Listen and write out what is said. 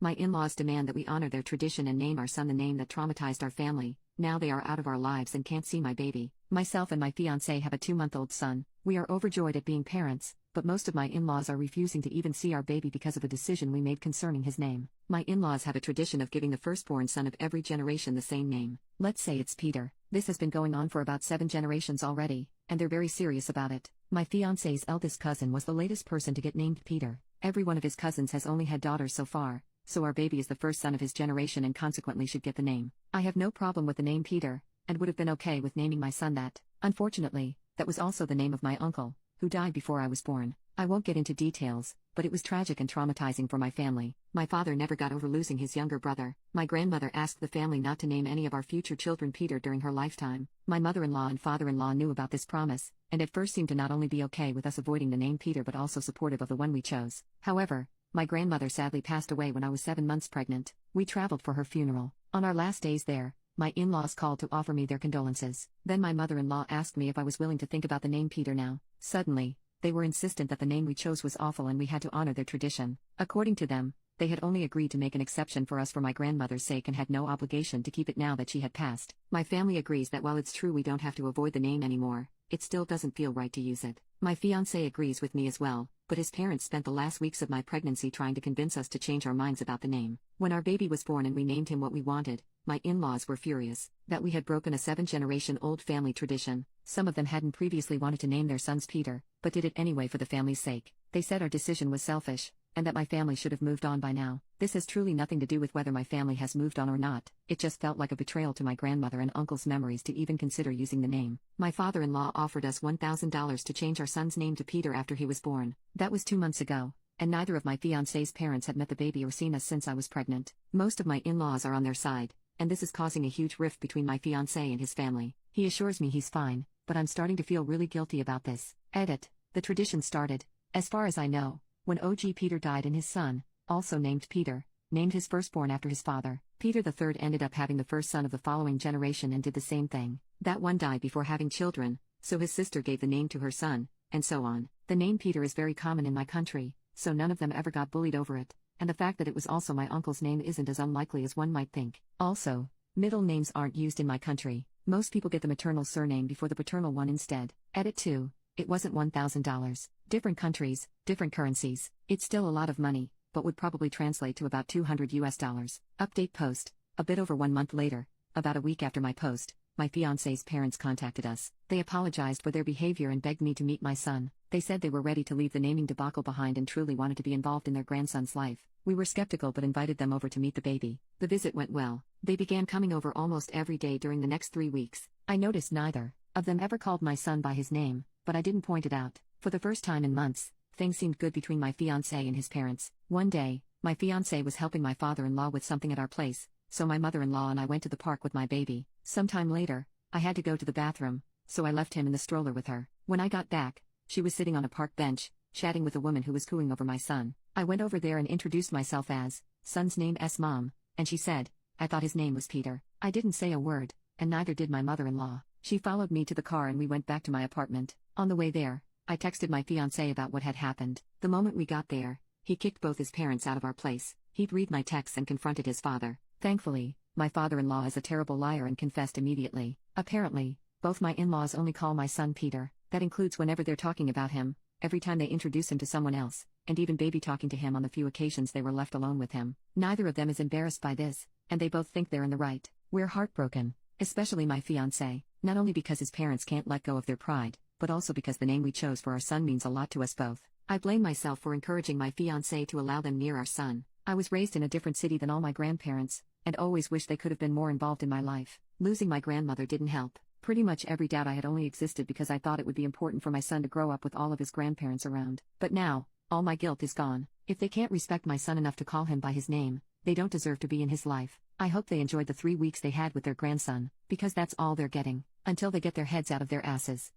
My in-laws demand that we honor their tradition and name our son the name that traumatized our family. Now they are out of our lives and can't see my baby. Myself and my fiancé have a 2-month-old son. We are overjoyed at being parents, but most of my in-laws are refusing to even see our baby because of a decision we made concerning his name. My in-laws have a tradition of giving the firstborn son of every generation the same name. Let's say it's Peter. This has been going on for about 7 generations already, and they're very serious about it. My fiancé's eldest cousin was the latest person to get named Peter. Every one of his cousins has only had daughters so far, so our baby is the first son of his generation and consequently should get the name. I have no problem with the name Peter, and would have been okay with naming my son that. Unfortunately, that was also the name of my uncle, who died before I was born. I won't get into details, but it was tragic and traumatizing for my family. My father never got over losing his younger brother. My grandmother asked the family not to name any of our future children Peter during her lifetime. My mother-in-law and father-in-law knew about this promise, and at first seemed to not only be okay with us avoiding the name Peter but also supportive of the one we chose. However, my grandmother sadly passed away when I was 7 months pregnant. We traveled for her funeral. On our last days there, my in-laws called to offer me their condolences. Then my mother-in-law asked me if I was willing to think about the name Peter now. Suddenly, they were insistent that the name we chose was awful and we had to honor their tradition. According to them, they had only agreed to make an exception for us for my grandmother's sake and had no obligation to keep it now that she had passed. My family agrees that while it's true we don't have to avoid the name anymore, it still doesn't feel right to use it. My fiancé agrees with me as well, but his parents spent the last weeks of my pregnancy trying to convince us to change our minds about the name. When our baby was born and we named him what we wanted, my in-laws were furious that we had broken a 7-generation-old family tradition. Some of them hadn't previously wanted to name their sons Peter, but did it anyway for the family's sake. They said our decision was selfish, and that my family should have moved on by now. This has truly nothing to do with whether my family has moved on or not. It just felt like a betrayal to my grandmother and uncle's memories to even consider using the name. My father-in-law offered us $1,000 to change our son's name to Peter after he was born. That was 2 months ago, and neither of my fiancé's parents had met the baby or seen us since I was pregnant. Most of my in-laws are on their side, and this is causing a huge rift between my fiancé and his family. He assures me he's fine, but I'm starting to feel really guilty about this. Edit. The tradition started, as far as I know, when OG Peter died and his son, also named Peter, named his firstborn after his father. Peter III ended up having the first son of the following generation and did the same thing. That one died before having children, so his sister gave the name to her son, and so on. The name Peter is very common in my country, so none of them ever got bullied over it, and the fact that it was also my uncle's name isn't as unlikely as one might think. Also, middle names aren't used in my country. Most people get the maternal surname before the paternal one instead. Edit 2. It wasn't $1,000. Different countries, different currencies. It's still a lot of money, but would probably translate to about $200 US. Update post. A bit over 1 month later, about a week after my post, my fiancé's parents contacted us. They apologized for their behavior and begged me to meet my son. They said they were ready to leave the naming debacle behind and truly wanted to be involved in their grandson's life. We were skeptical but invited them over to meet the baby. The visit went well. They began coming over almost every day during the next 3 weeks. I noticed neither of them ever called my son by his name, but I didn't point it out. For the first time in months, things seemed good between my fiancé and his parents. One day, my fiancé was helping my father-in-law with something at our place, so my mother-in-law and I went to the park with my baby. Sometime later, I had to go to the bathroom, so I left him in the stroller with her. When I got back, she was sitting on a park bench, chatting with a woman who was cooing over my son. I went over there and introduced myself as son's name's mom, and she said, I thought his name was Peter. I didn't say a word, and neither did my mother-in-law. She followed me to the car and we went back to my apartment. On the way there, I texted my fiancé about what had happened. The moment we got there, he kicked both his parents out of our place. He'd read my texts and confronted his father. Thankfully, my father-in-law is a terrible liar and confessed immediately. Apparently, both my in-laws only call my son Peter. That includes whenever they're talking about him, every time they introduce him to someone else, and even baby talking to him on the few occasions they were left alone with him. Neither of them is embarrassed by this, and they both think they're in the right. We're heartbroken, especially my fiancé, not only because his parents can't let go of their pride, but also because the name we chose for our son means a lot to us both. I blame myself for encouraging my fiancé to allow them near our son. I was raised in a different city than all my grandparents, and always wished they could have been more involved in my life. Losing my grandmother didn't help. Pretty much every doubt I had only existed because I thought it would be important for my son to grow up with all of his grandparents around. But now, all my guilt is gone. If they can't respect my son enough to call him by his name, they don't deserve to be in his life. I hope they enjoyed the 3 weeks they had with their grandson, because that's all they're getting, until they get their heads out of their asses.